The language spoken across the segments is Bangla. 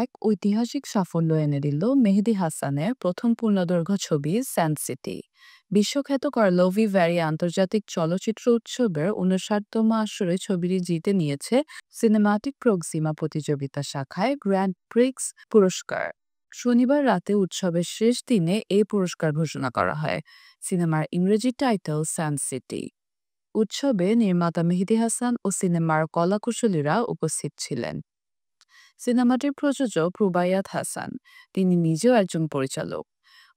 এক ঐতিহাসিক সাফল্য এনে দিল মেহেদী হাসানের প্রথম পূর্ণদৈর্ঘ্য ছবি স্যান্ড সিটি। বিশ্বখ্যাত কার্লোভি ভ্যারি আন্তর্জাতিক চলচ্চিত্র উৎসবের ৫৯তম আসরে ছবিটি জিতে নিয়েছে সিনেমাটিক প্রক্সিমা প্রতিযোগিতা শাখায় গ্র্যান্ড প্রিক্স পুরস্কার। শনিবার রাতে উৎসবের শেষ দিনে এই পুরস্কার ঘোষণা করা হয়। সিনেমার ইংরেজি টাইটেল স্যান্ড সিটি। উৎসবে নির্মাতা মেহেদী হাসান ও সিনেমার কলাকুশলীরা উপস্থিত ছিলেন। সিনেমাটির প্রযোজক রুবাইয়াত হাসান, তিনি নিজেও একজন পরিচালক।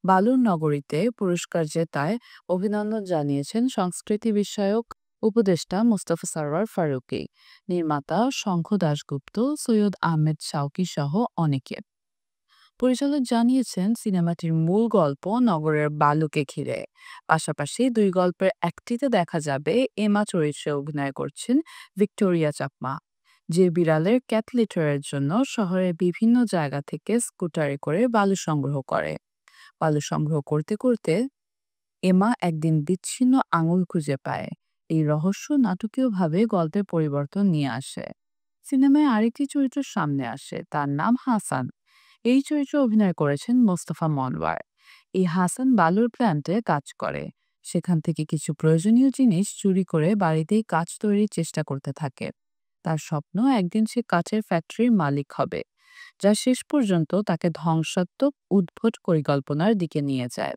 বালুর নগরীতে পুরস্কার জেতায় অভিনন্দন জানিয়েছেন সংস্কৃতি বিষয়ক উপদেষ্টা মোস্তফা সরওয়ার ফারুকী, নির্মাতা শঙ্খ দাশগুপ্ত, সৈয়দ আহমেদ শাওকী সহ অনেকে। পরিচালক জানিয়েছেন সিনেমাটির মূল গল্প নগরের বালুকে ঘিরে। পাশাপাশি দুই গল্পের একটিতে দেখা যাবে এমা চরিত্রে অভিনয় করছেন ভিক্টোরিয়া চাকমা, যে বিড়ালের ক্যাট লিটারের জন্য শহরের বিভিন্ন জায়গা থেকে স্কুটারে করে বালু সংগ্রহ করে। বালু সংগ্রহ করতে করতে এমা একদিন বিচ্ছিন্ন আঙুল খুঁজে পায়। এই রহস্য নাটকীয়ভাবে গল্পের পরিবর্তন নিয়ে আসে। সিনেমায় আরেকটি চরিত্র সামনে আসে, তার নাম হাসান। এই চরিত্রে অভিনয় করেছেন মোস্তফা মনওয়ার। এই হাসান বালুর প্ল্যান্টে কাজ করে। সেখান থেকে কিছু প্রয়োজনীয় জিনিস চুরি করে বাড়িতেই কাজ তৈরির চেষ্টা করতে থাকে। তার স্বপ্ন একদিন সে কাচের ফ্যাক্টরির মালিক হবে, যা শেষ পর্যন্ত তাকে ধ্বংসাত্মক উদ্ভট পরিকল্পনার দিকে নিয়ে যায়।